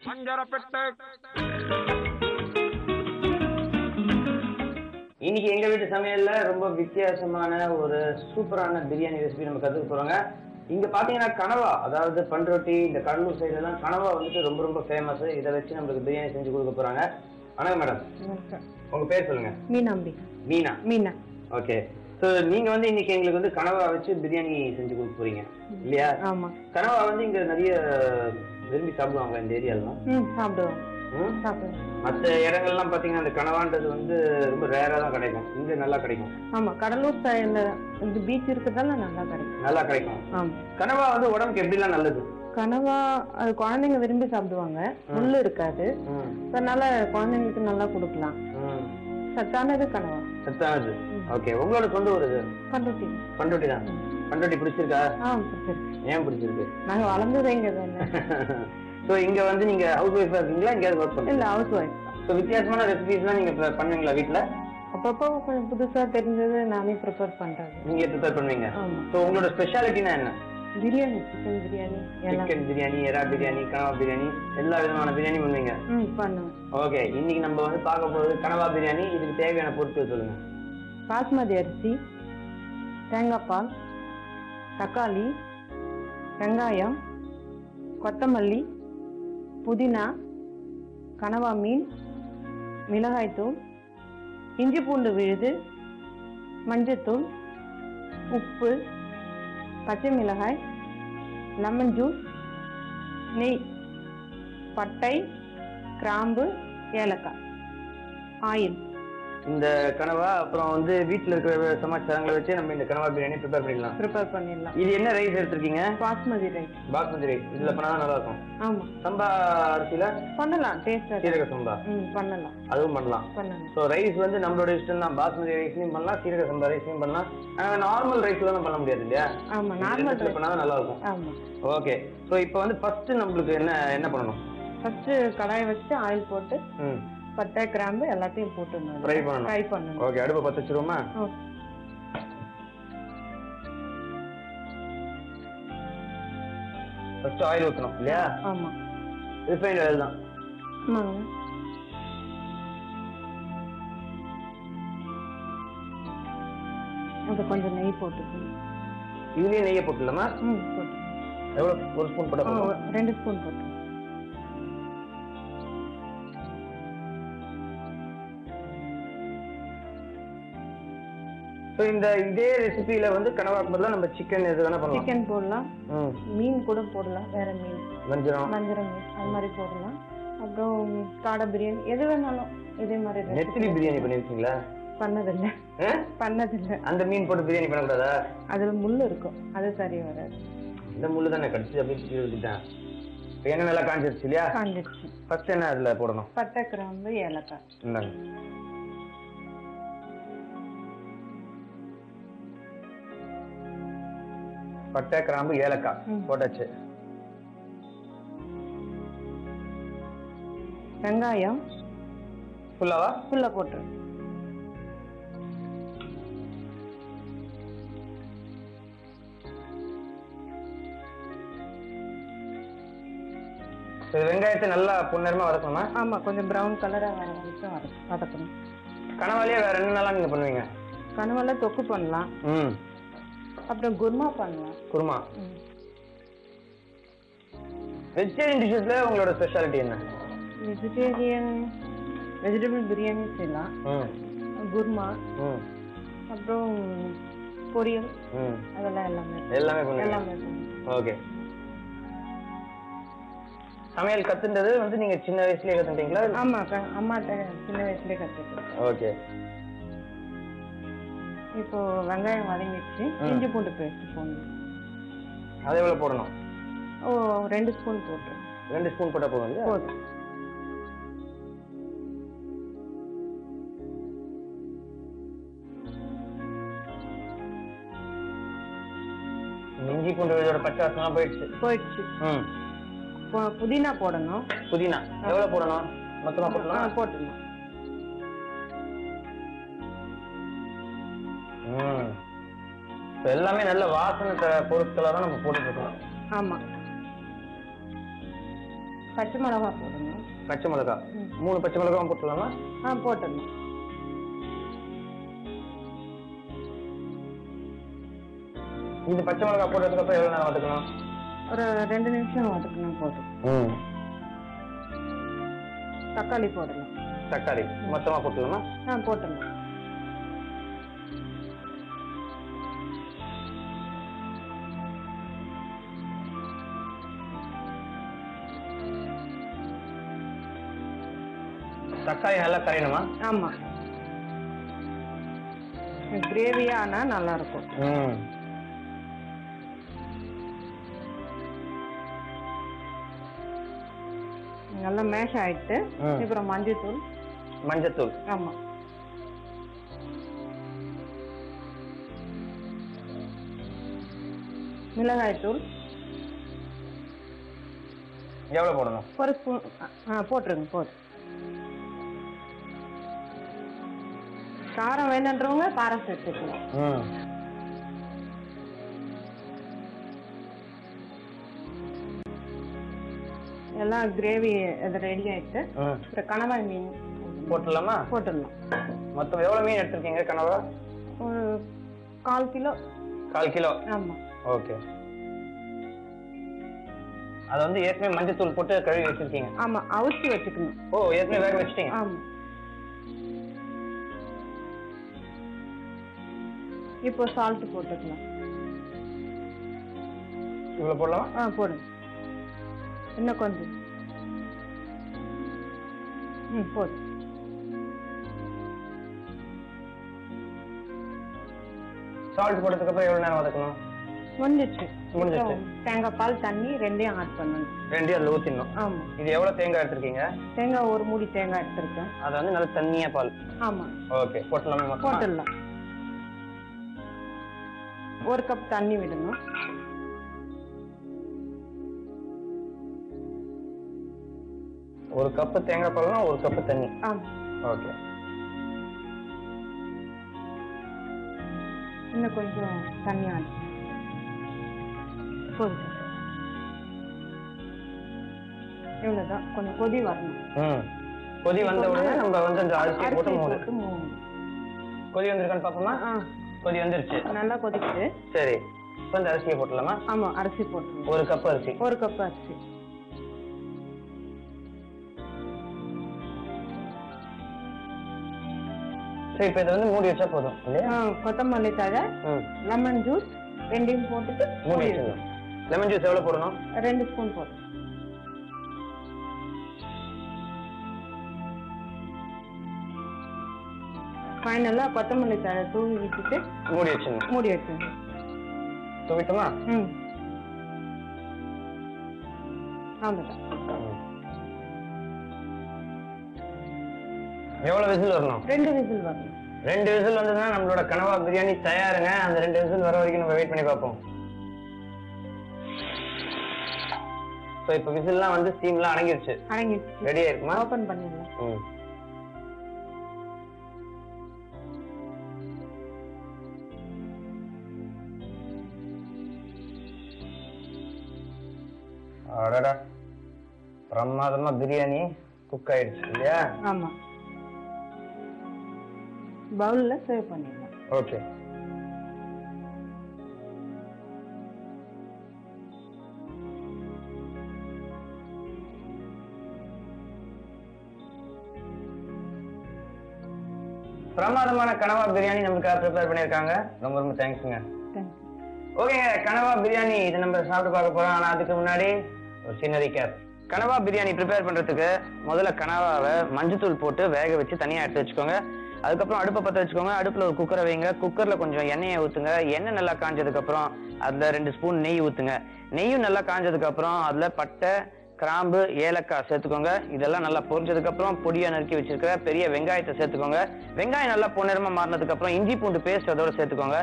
இன்னைக்கு எங்க வீட்டு சமையல்ல ரொம்ப வித்தியாசமான ஒரு சூப்பரான பிரியாணி ரெசிபி நம்ம கத்துக்க போறோங்க. இங்க பாத்தீங்கன்னா கனவா, அதாவது பண்ருட்டி, இந்த கடலூர் சைடு எல்லாம் கனவா வந்துட்டு ரொம்ப ரொம்ப ஃபேமஸ். இதை வச்சு நம்மளுக்கு பிரியாணி செஞ்சு கொடுக்க போறாங்க. வணக்கம் மேடம். உங்க பேர் சொல்லுங்க. மீனா. மீனா. ஓகே. சோ நீங்க வந்து இன்னைக்கு எங்களுக்கு வந்து கனவா வச்சு பிரியாணி செஞ்சு கொடுக்க போறீங்க இல்லையா? ஆமா. கனவா வந்து இங்க நிறைய விரும்பி சாப்பிடுவாங்க இந்த ஏரியால. சாப்பிடுவாங்க. மற்ற இடங்கள்லாம் பாத்தீங்கன்னா அந்த கனவான்றது வந்து ரொம்ப ரேரா தான் கிடைக்கும். இங்க நல்லா கிடைக்கும். ஆமா, கடலூர் சைடுல இந்த பீச் இருக்கிறதால நல்லா கிடைக்கும். ஆமா. கனவா வந்து உடம்புக்கு எப்படிலாம் நல்லது? கனவா அது குழந்தைங்க விரும்பி சாப்பிடுவாங்க. முள்ளு இருக்காது, அதனால குழந்தைங்களுக்கு நல்லா கொடுக்கலாம். சத்தானது கனவா. சத்தானது. ஓகே. உங்களோட சொந்த ஊர் இது? பண்ருட்டி. பண்ருட்டி தான். பண்ருட்டி பிடிச்சிருக்கா? பிடிச்சிருக்கு. ஏன் பிடிச்சிருக்கு? நாங்க வளர்ந்ததே இங்க தானே. சோ இங்க வந்து நீங்க ஹவுஸ் ஒய்ஃபா இருக்கீங்களா, எங்கயாவது ஒர்க் பண்ணுங்க? இல்ல, ஹவுஸ் ஒய்ஃப். சோ வித்தியாசமான ரெசிபிஸ்லாம் நீங்க பண்ணுவீங்களா வீட்ல? அப்பப்போ கொஞ்சம் புதுசா தெரிஞ்சது நானே ப்ரிப்பேர் பண்றேன். நீங்க ப்ரிப்பேர் பண்ணுவீங்க? சோ உங்களோட ஸ்பெஷாலிட்டினா என்ன? பிரியாணி, சிக்கன் பிரியாணி, சிக்கன் பிரியாணி, எறா பிரியாணி, கனவா பிரியாணி, எல்லா விதமான பிரியாணி பண்ணுவீங்க? பண்ணுவேன். ஓகே. இன்னைக்கு நம்ம வந்து பார்க்க போறது கனவா பிரியாணி. இதுக்கு தேவையான பொருட்கள் சொல்லுங்க. பாஸ்மதி அரிசி, தேங்காய் பால், தக்காளி, வெங்காயம், கொத்தமல்லி, புதினா, கனவா மீன், மிளகாய்த்தூள், இஞ்சி பூண்டு விழுது, மஞ்சத்தூள், உப்பு, பச்சை மிளகாய், லெமன் ஜூஸ், நெய், பட்டை, கிராம்பு, ஏலக்காய், ஆயில். இந்த கனவா அப்புறம் வந்து வீட்டுல இருக்கிற சமாச்சாரங்களை வச்சு நம்ம இந்த கனவா பிரியாணி ப்ரிப்பேர் பண்ணிடலாம். இது என்ன ரைஸ் எடுத்திருக்கீங்க? பாஸ்மதி ரைஸ். பாஸ்மதி ரைஸ். இதுல பண்ணா நல்லா இருக்கும். ஆமா. சம்பா அரிசியில பண்ணலாம். டேஸ்டா சீரக சம்பா பண்ணலாம். அதுவும் பண்ணலாம். சோ ரைஸ் வந்து நம்மளோட இஷ்டம் தான். பாஸ்மதி ரைஸ்லயும் பண்ணலாம், சீரக சம்பா ரைஸ்லயும் பண்ணலாம். ஆனா நார்மல் ரைஸ்ல தான் பண்ண முடியாது இல்லையா? ஆமா, நார்மல் ரைஸ் பண்ணா நல்லா இருக்கும். ஆமா. ஓகே. சோ இப்போ வந்து ஃபர்ஸ்ட் நம்மளுக்கு என்ன பண்ணணும்? ஃபர்ஸ்ட் கடாயை வச்சு ஆயில் போட்டு பட்டை, கிராம்பு எல்லாத்தையும் போட்டு ஃப்ரை பண்ணணும். ஓகே. அடுப்பை பத்த வச்சிருவோமா? ஃபர்ஸ்ட் ஆயில் ஊத்தணும் இல்லையா? ஆமா. ரிஃபைண்ட் ஆயில் தான். அது கொஞ்சம் நெய் போட்டுக்கணும். இதுலயே நெய்யை போட்டுலாமா? போட்டு. எவ்வளவு? ஒரு ஸ்பூன் போட்டா? 2 ஸ்பூன் போட்டு. இதே ரெசிபில வந்து கனவாக்கு பதிலா நம்ம சிக்கன் எது வேணா பண்ணலாம். சிக்கன் போடலாம், மீன் கூட போடலாம். வேற மீன், வஞ்சரம் மீன் அது மாதிரி போடலாம். அப்புறம் காடை பிரியாணி எது வேணாலும் இதே மாதிரி. நெத்திலி பிரியாணி பண்ணிருக்கீங்களா? பண்ணதில்லை. அந்த மீன் போட்டு பிரியாணி பண்ணக்கூடாதா? அதுல முள்ளு இருக்கும், அது சரி வராது. இந்த முள்ளு தானே கடிச்சு அப்படியே எழுதிட்டேன். என்ன நல்லா காஞ்சிருச்சு இல்லையா? காஞ்சிருச்சு. ஃபர்ஸ்ட் என்ன அதுல போடணும்? பட்டை, கிராம்பு, ஏலக்காய். பட்டை, கிராம்பு, ஏலக்காய் போட்டாச்சு. வெங்காயம் ஃபுல்லா போட்டுரு. வெங்காயத்தை நல்லா பொன்னிறமா வதக்கணுமா? ஆமா, கொஞ்சம் பிரவுன் கலரா வர வரைக்கும் வதக்கணும். கனவாலியா வேற என்னென்னலாம் நீங்க பண்ணுவீங்க? கனவால தொக்கு பண்ணலாம். அப்புறம் குருமா பண்ணலாம். குருமா. வெஜிடேரியன் டிஷ்ஷஸ்ல உங்களோட ஸ்பெஷாலிட்டி என்ன? வெஜிடபிள் பிரியாணி செய்யலாம், குருமா, அப்புறம் பொரியல், அதெல்லாம் எல்லாமே. ஓகே. சமையல் கத்துன்றது வந்து நீங்க சின்ன வயசுலயே கத்துட்டீங்களா? ஆமா, அம்மாட்ட சின்ன வயசுலயே கத்துக்கிட்டேன். ஓகே. இப்போ வெங்காயம் வதங்கிடுச்சு, இஞ்சி பூண்டு பேஸ்ட் போடணும். அது எவ்வளவு போடணும்? 2 ஸ்பூன் போட்டு. 2 ஸ்பூன் போட்டா போதும் இல்லையா? போதும். இஞ்சி பூண்டு விழுதோட பச்சை வாசனை போயிடுச்சு. புதினா போடணும். புதினா எவ்வளவு போடணும்? மொத்தமா போடலாம்? போட்டுடணும். எல்லாமே நல்ல வாசனை பொருட்களை தான் நம்ம போட்டுட்டு இருக்கோம். ஆமா. பச்சை மிளகா போடணும். பச்சை மிளகா 3 பச்சை மிளகாவும் போட்டுடலாமா? போட்டுடணும். இந்த பச்சை மிளகா போட்டதுக்கு அப்புறம் எவ்வளவு நேரம் வதக்கணும்? ஒரு 2 நிமிஷம் வதக்கணும் போதும். தக்காளி போடலாம். தக்காளி மொத்தமா போட்டுடலாமா? போட்டுடலாம். தக்காளி நல்லா கரையணுமா? ஆமா, கிரேவியா ஆனா நல்லா இருக்கும். நல்லா மேஷ் ஆயிட்டு அப்புறம் மஞ்சத்தூள். ஆமா, மிளகாய் தூள் எவ்வளவு போடணும்? 1 ஸ்பூன் போட்டுருங்க. போதும். காரம் வேணுன்றவங்க காரம் சேர்த்துக்கலாம். எல்லாம் கிரேவி ரெடி ஆயிட்டு அப்புறம் கனவா மீன் போட்டுடலாமா? போட்டுடலாம். மொத்தம் எவ்வளவு மீன் எடுத்திருக்கீங்க கனவா? ஒரு 1/4 கிலோ. 1/4 கிலோ. ஆமா. ஓகே. அது வந்து ஏற்கனவே மஞ்சத்தூள் போட்டு கழுவி வச்சிருக்கீங்க? ஆமா, அவிச்சு வச்சுக்கணும். ஏற்கனவே வேக வச்சிட்டீங்க? ஆமா. இப்போ சால்ட் போட்டுக்கலாம். இவ்வளவு போடலாமா? போடுங்க. இன்னும் கொஞ்சம். போதும். சால்ட் போட்டதுக்கு அப்புறம் எவ்வளவு நேரம் வதக்கணும்? முடிஞ்சிச்சு. தேங்காய் பால் தண்ணி 2யும் ஆட் பண்ணணும். 2யும் அதுல ஊத்திடணும். ஆமா. இது எவ்வளவு தேங்காய் எடுத்திருக்கீங்க? தேங்காய் 1 மூடி தேங்காய் எடுத்திருக்கேன். அது வந்து நல்ல தண்ணியா பால்? ஆமா. ஓகே, போட்டுடலாமா? போட்டுடலாம். 1 கப் தண்ணி விடணும். ஒரு கப் தேங்காய் பால்னா 1 கப் தண்ணி. ஓகே. இன்னும் கொஞ்சம் தண்ணி ஆட் போதும். இவ்வளவுதான். கொஞ்சம் கொதி வரணும். கொதி வந்த உடனே நம்ம வந்து அந்த அரிசி போட்டு மூடணும். கொதி வந்திருக்கான்னு பாப்போமா? கொதி வந்துருச்சு. நல்லா கொதிக்குது. சரி, இப்போ அந்த அரிசியை போட்டுடலாமா? ஆமா, அரிசி போட்டுருங்க. 1 கப் அரிசி. 1 கப் அரிசி. சரி, இப்போ இதை வந்து மூடி வச்சா போதும் இல்லையா? கொத்தமல்லி தழை, லெமன் ஜூஸ் 2யும் போட்டுட்டு மூடி வச்சிடலாம். லெமன் ஜூஸ் எவ்வளவு போடணும்? 2 ஸ்பூன் போடணும். ஃபைனலா கொத்தமல்லி தழை தூவி விட்டுட்டு மூடி வச்சிடணும். மூடி வச்சிடணும். தூவிட்டுமா? அவ்வளவுதான். எவ்வளவு விசில் வரணும்? 2 விசில் வரணும். 2 விசில் வந்ததுன்னா நம்மளோட கனவா பிரியாணி தயாருங்க. அந்த 2 விசில் வர வரைக்கும் நம்ம வெயிட் பண்ணி பார்ப்போம். சோ இப்போ விசில்லாம் வந்து ஸ்டீம்லாம் அடங்கிருச்சு. ரெடி ஆயிருக்குமா? ஓபன் பண்ணிடலாம். அடடா, பிரமாதமா பிரியாணி குக் ஆயிடுச்சு இல்லையா? ஆமா. பவுல்ல சர்வ் பண்ணிடலாம். ஓகே. பிரமாதமான கனவா பிரியாணி நமக்கு ப்ரிப்பேர் பண்ணிருக்காங்க. ரொம்ப ரொம்ப தேங்க்ஸ்ங்க. ஓகேங்க, கனவா பிரியாணி இதை நம்ம சாப்பிட்டு பார்க்க போறோம். ஆனா அதுக்கு முன்னாடி ஒரு சின்ன ரீகேப். கனவா பிரியாணி ப்ரிப்பேர் பண்றதுக்கு முதல்ல கனவாவை மஞ்சத்தூள் போட்டு வேக வச்சு தனியா எடுத்து வச்சுக்கோங்க. அதுக்கப்புறம் அடுப்பை பற்ற வச்சுக்கோங்க. அடுப்புல ஒரு குக்கரை வைங்க. குக்கர்ல கொஞ்சம் எண்ணெயை ஊத்துங்க. எண்ணெய் நல்லா காஞ்சதுக்கு அப்புறம் அதுல 2 ஸ்பூன் நெய் ஊத்துங்க. நெய்யும் நல்லா காஞ்சதுக்கு அப்புறம் அதுல பட்டை, கிராம்பு, ஏலக்காய் சேர்த்துக்கோங்க. இதெல்லாம் நல்லா பொரிஞ்சதுக்கு அப்புறம் பொடியா நறுக்கி வச்சிருக்கிற பெரிய வெங்காயத்தை சேர்த்துக்கோங்க. வெங்காயம் நல்லா பொன்னிறமா மாறினதுக்கு அப்புறம் இஞ்சி பூண்டு பேஸ்ட் அதோட சேர்த்துக்கோங்க.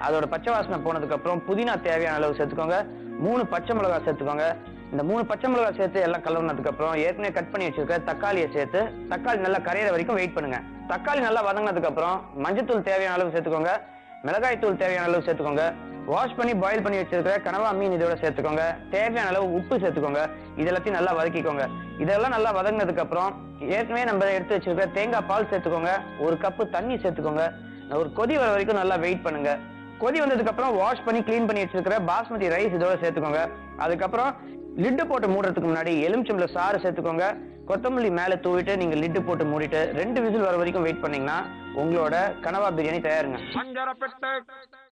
அதோட பச்சை வாசனை போனதுக்கு அப்புறம் புதினா தேவையான அளவு சேர்த்துக்கோங்க. 3 பச்சை மிளகாய் சேர்த்துக்கோங்க. இந்த 3 பச்சை மிளகாய் சேர்த்து எல்லாம் கலவுனதுக்கு அப்புறம் ஏற்கனவே கட் பண்ணி வச்சிருக்க தக்காளியை சேர்த்து தக்காளி நல்லா கரையிற வரைக்கும் வெயிட் பண்ணுங்க. தக்காளி நல்லா வதங்கினதுக்கு அப்புறம் மஞ்சத்தூள் தேவையான அளவு சேர்த்துக்கோங்க. மிளகாய் தூள் தேவையான அளவு சேர்த்துக்கோங்க. வாஷ் பண்ணி பாயில் பண்ணி வச்சிருக்கிற கனவா மீன் இதோட சேர்த்துக்கோங்க. தேவையான அளவு உப்பு சேர்த்துக்கோங்க. இது எல்லாத்தையும் நல்லா வதக்கிக்கோங்க. இதெல்லாம் நல்லா வதங்கினதுக்கு அப்புறம் ஏற்கனவே நம்ம எடுத்து வச்சிருக்கிற தேங்காய் பால் சேர்த்துக்கோங்க. 1 கப்பு தண்ணி சேர்த்துக்கோங்க. ஒரு கொதி வர வரைக்கும் நல்லா வெயிட் பண்ணுங்க. கொதி வந்ததுக்கு அப்புறம் வாஷ் பண்ணி கிளீன் பண்ணி வச்சிருக்கிற பாஸ்மதி ரைஸ் இதோட சேர்த்துக்கோங்க. அதுக்கப்புறம் லிட்டு போட்டு மூடுறதுக்கு முன்னாடி எலுமிச்சம்பழ சாறு சேர்த்துக்கோங்க. கொத்தமல்லி மேலே தூவிட்டு நீங்க லிட்டு போட்டு மூடிட்டு 2 விசில் வர வரைக்கும் வெயிட் பண்ணீங்கன்னா உங்களோட கனவா பிரியாணி தயாருங்க.